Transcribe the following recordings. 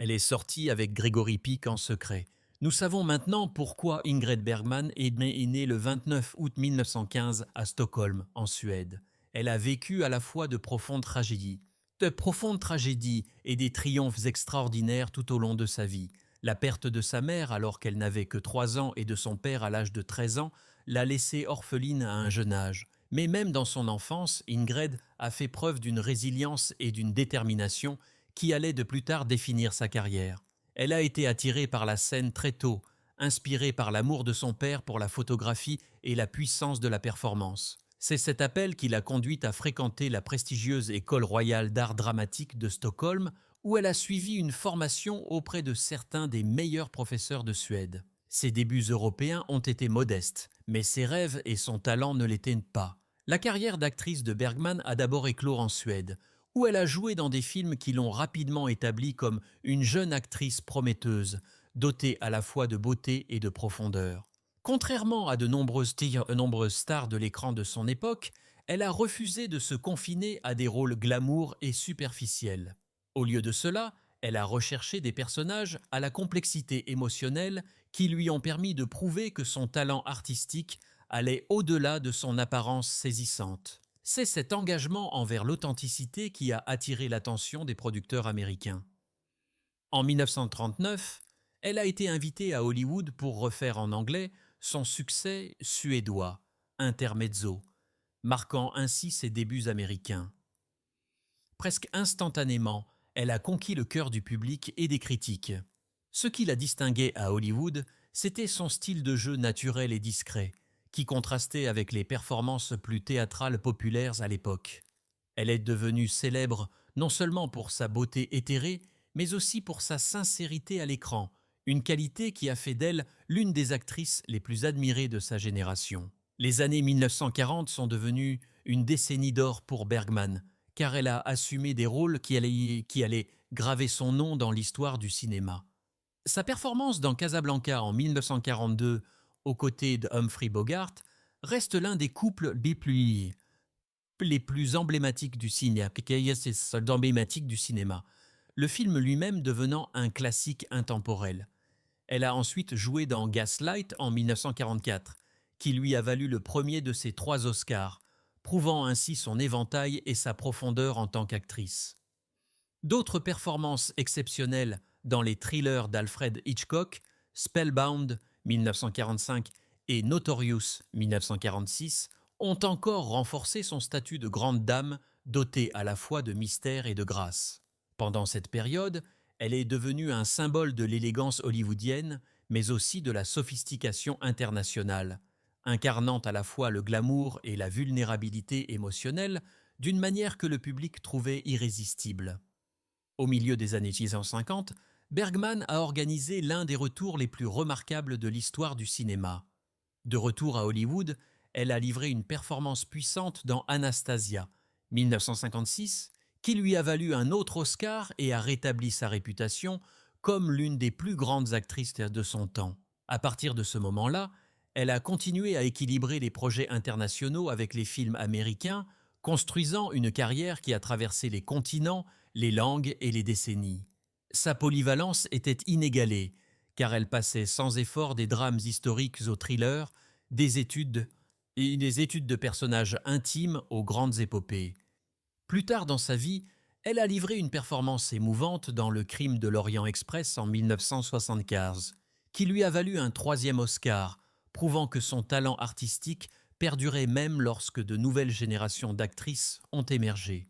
Elle est sortie avec Gregory Peck en secret. Nous savons maintenant pourquoi Ingrid Bergman est née le 29 août 1915 à Stockholm, en Suède. Elle a vécu à la fois de profondes tragédies et des triomphes extraordinaires tout au long de sa vie. La perte de sa mère alors qu'elle n'avait que 3 ans et de son père à l'âge de 13 ans l'a laissée orpheline à un jeune âge. Mais même dans son enfance, Ingrid a fait preuve d'une résilience et d'une détermination qui allait de plus tard définir sa carrière. Elle a été attirée par la scène très tôt, inspirée par l'amour de son père pour la photographie et la puissance de la performance. C'est cet appel qui l'a conduite à fréquenter la prestigieuse École royale d'art dramatique de Stockholm, où elle a suivi une formation auprès de certains des meilleurs professeurs de Suède. Ses débuts européens ont été modestes, mais ses rêves et son talent ne l'éteignent pas. La carrière d'actrice de Bergman a d'abord éclos en Suède, où elle a joué dans des films qui l'ont rapidement établie comme une jeune actrice prometteuse, dotée à la fois de beauté et de profondeur. Contrairement à de nombreuses stars de l'écran de son époque, elle a refusé de se confiner à des rôles glamour et superficiels. Au lieu de cela, elle a recherché des personnages à la complexité émotionnelle qui lui ont permis de prouver que son talent artistique allait au-delà de son apparence saisissante. C'est cet engagement envers l'authenticité qui a attiré l'attention des producteurs américains. En 1939, elle a été invitée à Hollywood pour refaire en anglais son succès suédois, Intermezzo, marquant ainsi ses débuts américains. Presque instantanément, elle a conquis le cœur du public et des critiques. Ce qui la distinguait à Hollywood, c'était son style de jeu naturel et discret, qui contrastait avec les performances plus théâtrales populaires à l'époque. Elle est devenue célèbre non seulement pour sa beauté éthérée, mais aussi pour sa sincérité à l'écran, une qualité qui a fait d'elle l'une des actrices les plus admirées de sa génération. Les années 1940 sont devenues une décennie d'or pour Bergman, car elle a assumé des rôles qui allaient graver son nom dans l'histoire du cinéma. Sa performance dans Casablanca en 1942, aux côtés de Humphrey Bogart, reste l'un des couples les plus emblématiques du cinéma. Le film lui-même devenant un classique intemporel. Elle a ensuite joué dans Gaslight en 1944, qui lui a valu le premier de ses 3 Oscars, prouvant ainsi son éventail et sa profondeur en tant qu'actrice. D'autres performances exceptionnelles dans les thrillers d'Alfred Hitchcock, Spellbound 1945 et Notorious 1946, ont encore renforcé son statut de grande dame dotée à la fois de mystère et de grâce. Pendant cette période, elle est devenue un symbole de l'élégance hollywoodienne, mais aussi de la sophistication internationale, incarnant à la fois le glamour et la vulnérabilité émotionnelle d'une manière que le public trouvait irrésistible. Au milieu des années 1950, Bergman a organisé l'un des retours les plus remarquables de l'histoire du cinéma. De retour à Hollywood, elle a livré une performance puissante dans Anastasia, 1956, qui lui a valu un autre Oscar et a rétabli sa réputation comme l'une des plus grandes actrices de son temps. À partir de ce moment-là, elle a continué à équilibrer les projets internationaux avec les films américains, construisant une carrière qui a traversé les continents, les langues et les décennies. Sa polyvalence était inégalée, car elle passait sans effort des drames historiques aux thrillers, des études de personnages intimes aux grandes épopées. Plus tard dans sa vie, elle a livré une performance émouvante dans Le Crime de l'Orient Express en 1975, qui lui a valu un 3e Oscar, prouvant que son talent artistique perdurait même lorsque de nouvelles générations d'actrices ont émergé.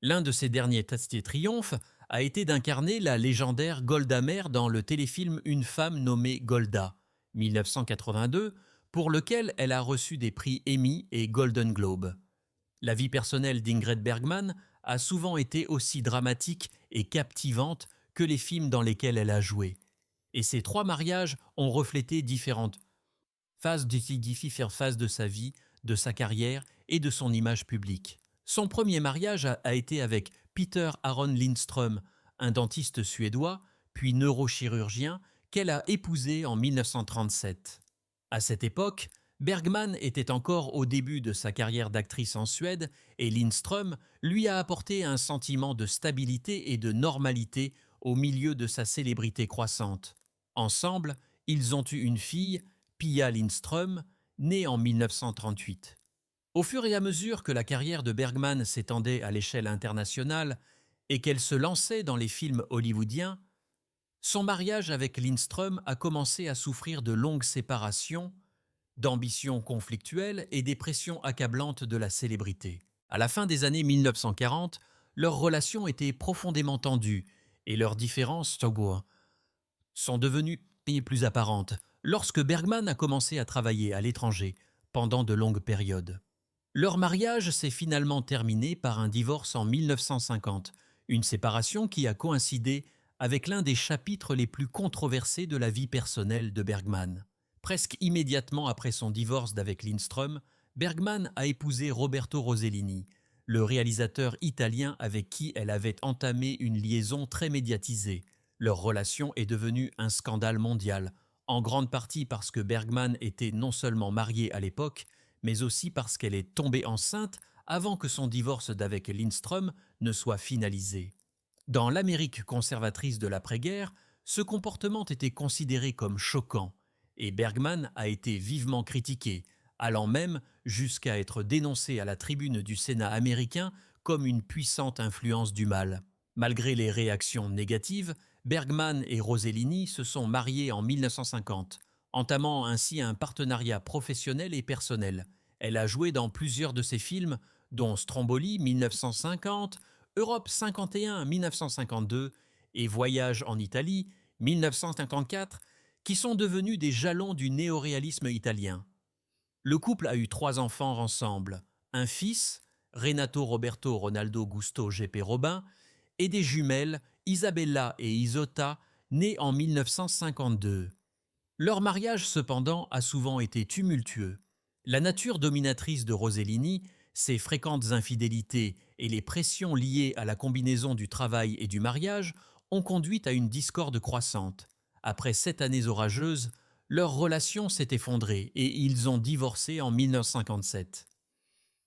L'un de ses derniers triomphes a été d'incarner la légendaire Golda Meir dans le téléfilm Une femme nommée Golda, 1982, pour lequel elle a reçu des prix Emmy et Golden Globe. La vie personnelle d'Ingrid Bergman a souvent été aussi dramatique et captivante que les films dans lesquels elle a joué. Et ces 3 mariages ont reflété différentes phases de sa vie, de sa carrière et de son image publique. Son premier mariage a été avec Peter Aron Lindström, un dentiste suédois, puis neurochirurgien, qu'elle a épousé en 1937. À cette époque, Bergman était encore au début de sa carrière d'actrice en Suède et Lindström lui a apporté un sentiment de stabilité et de normalité au milieu de sa célébrité croissante. Ensemble, ils ont eu une fille, Pia Lindström, née en 1938. Au fur et à mesure que la carrière de Bergman s'étendait à l'échelle internationale et qu'elle se lançait dans les films hollywoodiens, son mariage avec Lindström a commencé à souffrir de longues séparations, d'ambitions conflictuelles et des pressions accablantes de la célébrité. À la fin des années 1940, leur relation était profondément tendue et leurs différences sont devenues plus apparentes lorsque Bergman a commencé à travailler à l'étranger pendant de longues périodes. Leur mariage s'est finalement terminé par un divorce en 1950, une séparation qui a coïncidé avec l'un des chapitres les plus controversés de la vie personnelle de Bergman. Presque immédiatement après son divorce d'avec Lindström, Bergman a épousé Roberto Rossellini, le réalisateur italien avec qui elle avait entamé une liaison très médiatisée. Leur relation est devenue un scandale mondial, en grande partie parce que Bergman était non seulement marié à l'époque, mais aussi parce qu'elle est tombée enceinte avant que son divorce d'avec Lindström ne soit finalisé. Dans l'Amérique conservatrice de l'après-guerre, ce comportement était considéré comme choquant, et Bergman a été vivement critiqué, allant même jusqu'à être dénoncé à la tribune du Sénat américain comme une puissante influence du mal. Malgré les réactions négatives, Bergman et Rossellini se sont mariés en 1950, entamant ainsi un partenariat professionnel et personnel. Elle a joué dans plusieurs de ses films, dont Stromboli 1950, Europe 51 1952 et Voyage en Italie 1954, qui sont devenus des jalons du néoréalisme italien. Le couple a eu 3 enfants ensemble, un fils, Renato Roberto Ronaldo Gusto Geppe Robin, et des jumelles, Isabella et Isotta, nées en 1952. Leur mariage, cependant, a souvent été tumultueux. La nature dominatrice de Rossellini, ses fréquentes infidélités et les pressions liées à la combinaison du travail et du mariage ont conduit à une discorde croissante. Après 7 années orageuses, leur relation s'est effondrée et ils ont divorcé en 1957.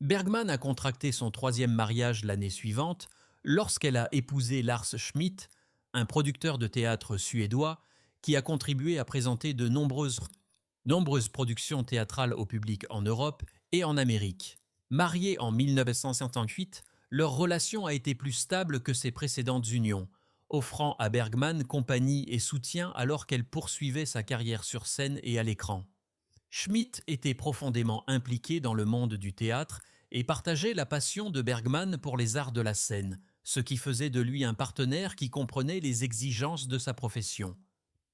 Bergman a contracté son 3e mariage l'année suivante lorsqu'elle a épousé Lars Schmidt, un producteur de théâtre suédois qui a contribué à présenter de nombreuses productions théâtrales au public en Europe et en Amérique. Mariés en 1958, leur relation a été plus stable que ses précédentes unions, offrant à Bergman compagnie et soutien alors qu'elle poursuivait sa carrière sur scène et à l'écran. Schmidt était profondément impliqué dans le monde du théâtre et partageait la passion de Bergman pour les arts de la scène, ce qui faisait de lui un partenaire qui comprenait les exigences de sa profession.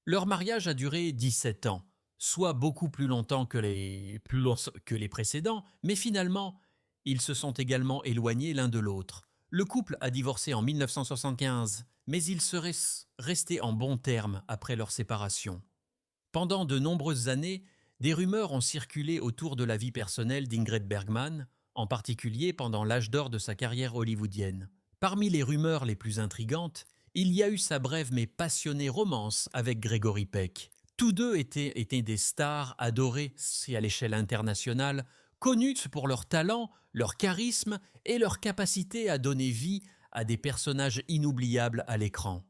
Leur mariage a duré 17 ans, soit beaucoup plus longtemps que les précédents, mais finalement, ils se sont également éloignés l'un de l'autre. Le couple a divorcé en 1975, mais ils seraient restés en bons termes après leur séparation. Pendant de nombreuses années, des rumeurs ont circulé autour de la vie personnelle d'Ingrid Bergman, en particulier pendant l'âge d'or de sa carrière hollywoodienne. Parmi les rumeurs les plus intrigantes, il y a eu sa brève mais passionnée romance avec Gregory Peck. Tous deux étaient des stars adorées à l'échelle internationale, connues pour leur talent, leur charisme et leur capacité à donner vie à des personnages inoubliables à l'écran.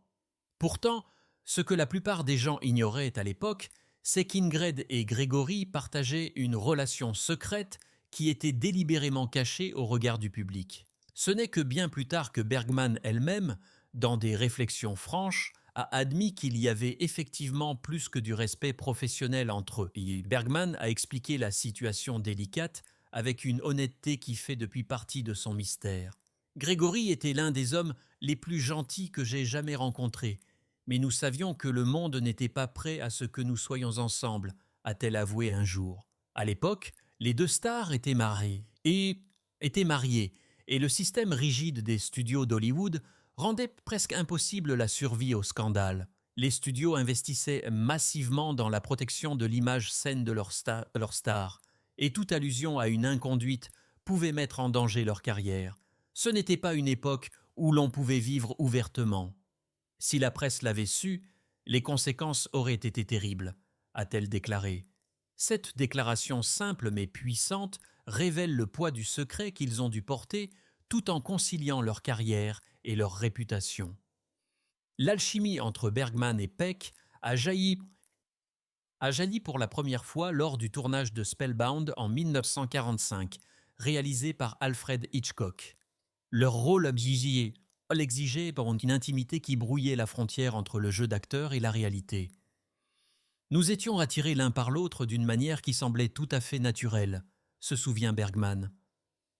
Pourtant, ce que la plupart des gens ignoraient à l'époque, c'est qu'Ingrid et Gregory partageaient une relation secrète qui était délibérément cachée au regard du public. Ce n'est que bien plus tard que Bergman elle-même, dans des réflexions franches, a admis qu'il y avait effectivement plus que du respect professionnel entre eux. Et Bergman a expliqué la situation délicate avec une honnêteté qui fait depuis partie de son mystère. Gregory était l'un des hommes les plus gentils que j'ai jamais rencontrés, mais nous savions que le monde n'était pas prêt à ce que nous soyons ensemble, a-t-elle avoué un jour. À l'époque, les deux stars étaient mariées, et le système rigide des studios d'Hollywood rendait presque impossible la survie au scandale. Les studios investissaient massivement dans la protection de l'image saine de leurs stars, et toute allusion à une inconduite pouvait mettre en danger leur carrière. Ce n'était pas une époque où l'on pouvait vivre ouvertement. Si la presse l'avait su, les conséquences auraient été terribles, a-t-elle déclaré. Cette déclaration simple mais puissante révèle le poids du secret qu'ils ont dû porter tout en conciliant leur carrière et leur réputation. L'alchimie entre Bergman et Peck a jailli pour la première fois lors du tournage de Spellbound en 1945, réalisé par Alfred Hitchcock. Leur rôle l'exigeait par une intimité qui brouillait la frontière entre le jeu d'acteur et la réalité. Nous étions attirés l'un par l'autre d'une manière qui semblait tout à fait naturelle, se souvient Bergman.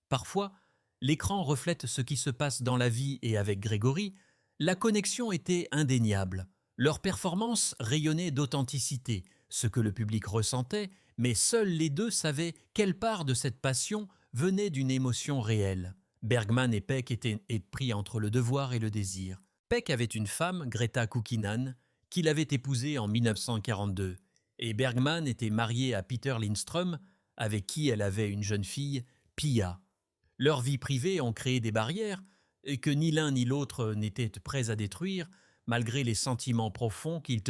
Parfois, l'écran reflète ce qui se passe dans la vie et avec Grégory, la connexion était indéniable. Leur performance rayonnait d'authenticité, ce que le public ressentait, mais seuls les deux savaient quelle part de cette passion venait d'une émotion réelle. Bergman et Peck étaient pris entre le devoir et le désir. Peck avait une femme, Greta Kukkinan, qu'il avait épousée en 1942, et Bergman était marié à Peter Lindström, avec qui elle avait une jeune fille, Pia. Leurs vies privées ont créé des barrières et que ni l'un ni l'autre n'étaient prêts à détruire, malgré les sentiments profonds qu'ils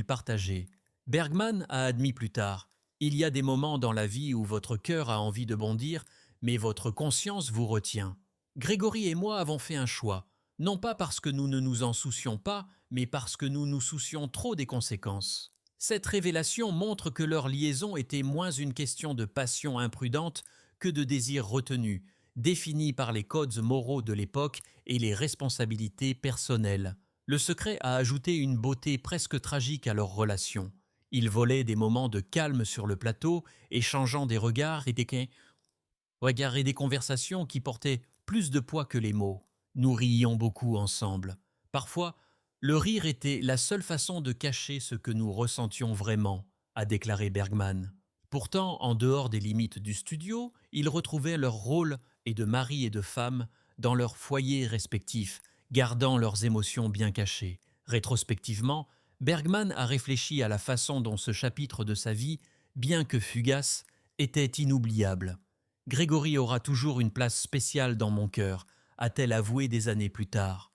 partageaient. Bergman a admis plus tard « Il y a des moments dans la vie où votre cœur a envie de bondir, mais votre conscience vous retient. Grégory et moi avons fait un choix, non pas parce que nous ne nous en soucions pas, mais parce que nous nous soucions trop des conséquences. » Cette révélation montre que leur liaison était moins une question de passion imprudente que de désir retenu, défini par les codes moraux de l'époque et les responsabilités personnelles. Le secret a ajouté une beauté presque tragique à leur relation. Ils volaient des moments de calme sur le plateau, échangeant des regards et des conversations qui portaient plus de poids que les mots. Nous riions beaucoup ensemble. Parfois, le rire était la seule façon de cacher ce que nous ressentions vraiment, a déclaré Bergman. Pourtant, en dehors des limites du studio, ils retrouvaient leur rôle et de mari et de femme dans leurs foyers respectifs, gardant leurs émotions bien cachées. Rétrospectivement, Bergman a réfléchi à la façon dont ce chapitre de sa vie, bien que fugace, était inoubliable. « Grégory aura toujours une place spéciale dans mon cœur », a-t-elle avoué des années plus tard.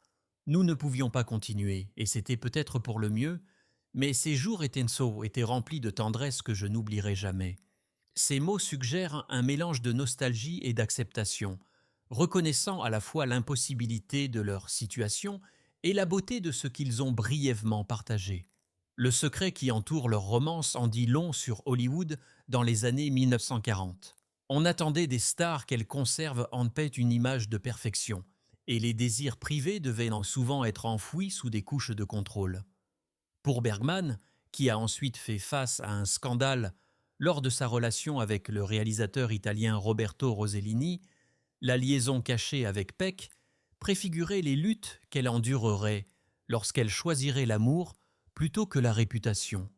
Nous ne pouvions pas continuer, et c'était peut-être pour le mieux, mais ces jours étaient remplis de tendresse que je n'oublierai jamais. Ces mots suggèrent un mélange de nostalgie et d'acceptation, reconnaissant à la fois l'impossibilité de leur situation et la beauté de ce qu'ils ont brièvement partagé. Le secret qui entoure leur romance en dit long sur Hollywood dans les années 1940. On attendait des stars qu'elles conservent en paix une image de perfection, et les désirs privés devaient souvent être enfouis sous des couches de contrôle. Pour Bergman, qui a ensuite fait face à un scandale lors de sa relation avec le réalisateur italien Roberto Rossellini, la liaison cachée avec Peck préfigurait les luttes qu'elle endurerait lorsqu'elle choisirait l'amour plutôt que la réputation.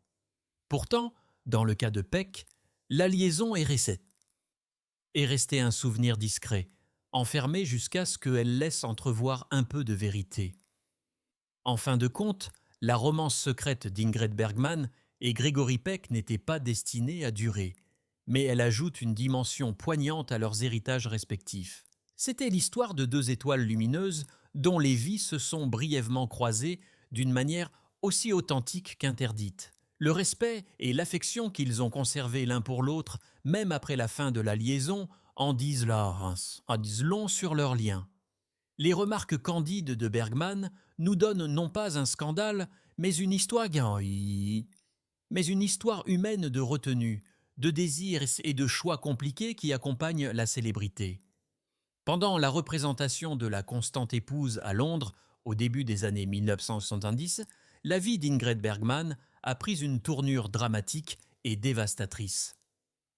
Pourtant, dans le cas de Peck, la liaison est restée un souvenir discret, enfermé jusqu'à ce qu'elle laisse entrevoir un peu de vérité. En fin de compte, la romance secrète d'Ingrid Bergman et Gregory Peck n'était pas destinée à durer, mais elle ajoute une dimension poignante à leurs héritages respectifs. C'était l'histoire de deux étoiles lumineuses dont les vies se sont brièvement croisées d'une manière aussi authentique qu'interdite. Le respect et l'affection qu'ils ont conservés l'un pour l'autre, même après la fin de la liaison, en disent long sur leur lien. Les remarques candides de Bergman nous donnent non pas un scandale, mais une histoire humaine de retenue, de désirs et de choix compliqués qui accompagnent la célébrité. Pendant la représentation de La Constante épouse à Londres, au début des années 1970, la vie d'Ingrid Bergman a pris une tournure dramatique et dévastatrice.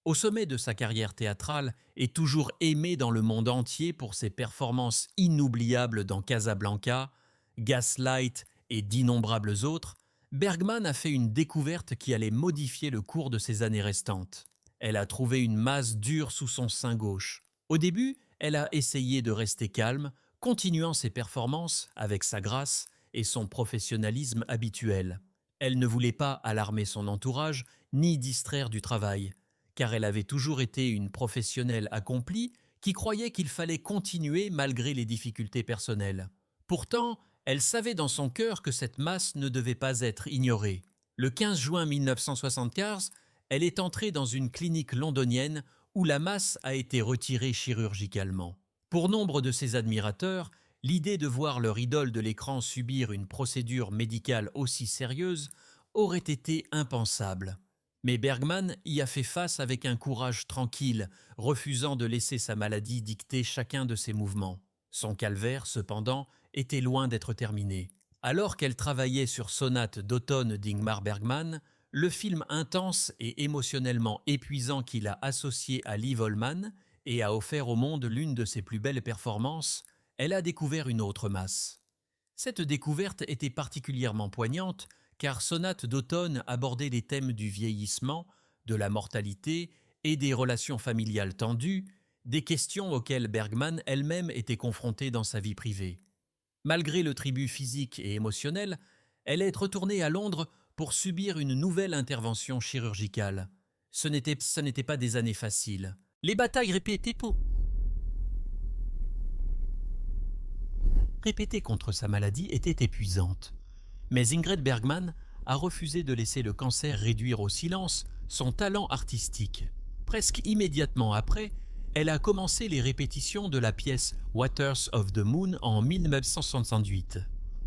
Au sommet de sa carrière théâtrale et toujours aimée dans le monde entier pour ses performances inoubliables dans Casablanca, Gaslight et d'innombrables autres, Bergman a fait une découverte qui allait modifier le cours de ses années restantes. Elle a trouvé une masse dure sous son sein gauche. Au début, elle a essayé de rester calme, continuant ses performances avec sa grâce et son professionnalisme habituel. Elle ne voulait pas alarmer son entourage ni distraire du travail, car elle avait toujours été une professionnelle accomplie qui croyait qu'il fallait continuer malgré les difficultés personnelles. Pourtant, elle savait dans son cœur que cette masse ne devait pas être ignorée. Le 15 juin 1975, elle est entrée dans une clinique londonienne où la masse a été retirée chirurgicalement. Pour nombre de ses admirateurs, L'idée de voir leur idole de l'écran subir une procédure médicale aussi sérieuse aurait été impensable. Mais Bergman y a fait face avec un courage tranquille, refusant de laisser sa maladie dicter chacun de ses mouvements. Son calvaire, cependant, était loin d'être terminé. Alors qu'elle travaillait sur Sonate d'automne d'Ingmar Bergman, le film intense et émotionnellement épuisant qu'il a associé à Liv Ullmann et a offert au monde l'une de ses plus belles performances, elle a découvert une autre masse. Cette découverte était particulièrement poignante car Sonate d'automne abordait les thèmes du vieillissement, de la mortalité et des relations familiales tendues, des questions auxquelles Bergman elle-même était confrontée dans sa vie privée. Malgré le tribut physique et émotionnel, elle est retournée à Londres pour subir une nouvelle intervention chirurgicale. Ce n'était pas des années faciles. Les batailles répétées contre sa maladie étaient épuisantes. Mais Ingrid Bergman a refusé de laisser le cancer réduire au silence son talent artistique. Presque immédiatement après, elle a commencé les répétitions de la pièce Waters of the Moon en 1968.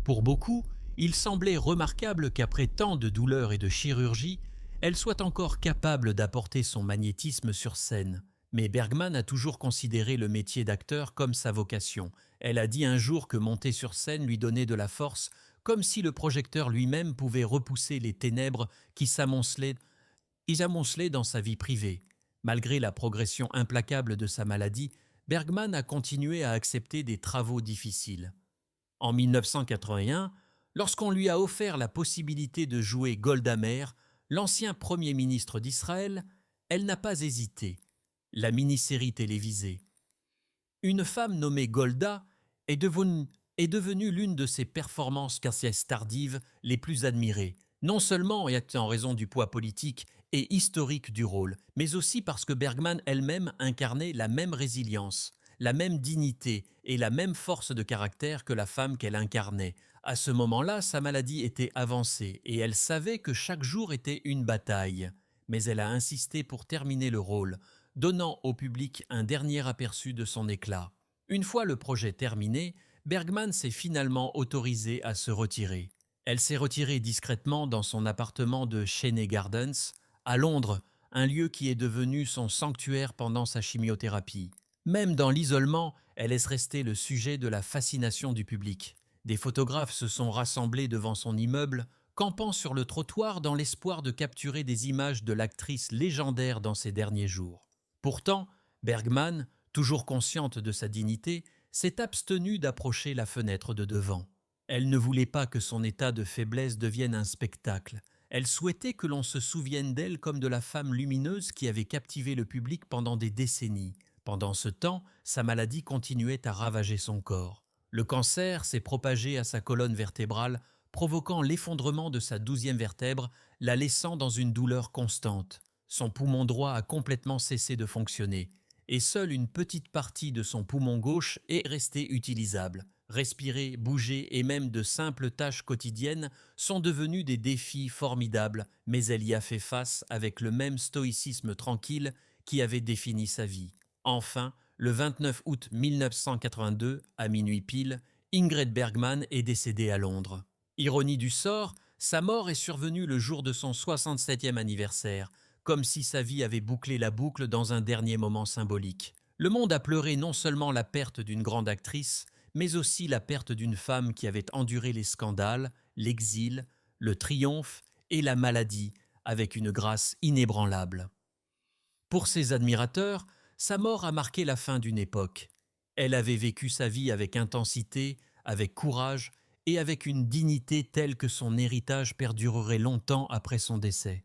Pour beaucoup, il semblait remarquable qu'après tant de douleurs et de chirurgie, elle soit encore capable d'apporter son magnétisme sur scène. Mais Bergman a toujours considéré le métier d'acteur comme sa vocation. Elle a dit un jour que monter sur scène lui donnait de la force, comme si le projecteur lui-même pouvait repousser les ténèbres qui s'amoncelaient dans sa vie privée. Malgré la progression implacable de sa maladie, Bergman a continué à accepter des travaux difficiles. En 1981, lorsqu'on lui a offert la possibilité de jouer Golda Meir, l'ancien Premier ministre d'Israël, elle n'a pas hésité. La mini-série télévisée. Une femme nommée Golda est devenue l'une de ses performances tardives les plus admirées, non seulement en raison du poids politique et historique du rôle, mais aussi parce que Bergman elle-même incarnait la même résilience, la même dignité et la même force de caractère que la femme qu'elle incarnait. À ce moment-là, sa maladie était avancée et elle savait que chaque jour était une bataille. Mais elle a insisté pour terminer le rôle, donnant au public un dernier aperçu de son éclat. Une fois le projet terminé, Bergman s'est finalement autorisée à se retirer. Elle s'est retirée discrètement dans son appartement de Cheyne Gardens, à Londres, un lieu qui est devenu son sanctuaire pendant sa chimiothérapie. Même dans l'isolement, elle est restée le sujet de la fascination du public. Des photographes se sont rassemblés devant son immeuble, campant sur le trottoir dans l'espoir de capturer des images de l'actrice légendaire dans ses derniers jours. Pourtant, Bergman, toujours consciente de sa dignité, s'est abstenue d'approcher la fenêtre de devant. Elle ne voulait pas que son état de faiblesse devienne un spectacle. Elle souhaitait que l'on se souvienne d'elle comme de la femme lumineuse qui avait captivé le public pendant des décennies. Pendant ce temps, sa maladie continuait à ravager son corps. Le cancer s'est propagé à sa colonne vertébrale, provoquant l'effondrement de sa 12e vertèbre, la laissant dans une douleur constante. Son poumon droit a complètement cessé de fonctionner, et seule une petite partie de son poumon gauche est restée utilisable. Respirer, bouger et même de simples tâches quotidiennes sont devenus des défis formidables, mais elle y a fait face avec le même stoïcisme tranquille qui avait défini sa vie. Enfin, le 29 août 1982, à minuit pile, Ingrid Bergman est décédée à Londres. Ironie du sort, sa mort est survenue le jour de son 67e anniversaire, comme si sa vie avait bouclé la boucle dans un dernier moment symbolique. Le monde a pleuré non seulement la perte d'une grande actrice, mais aussi la perte d'une femme qui avait enduré les scandales, l'exil, le triomphe et la maladie avec une grâce inébranlable. Pour ses admirateurs, sa mort a marqué la fin d'une époque. Elle avait vécu sa vie avec intensité, avec courage et avec une dignité telle que son héritage perdurerait longtemps après son décès.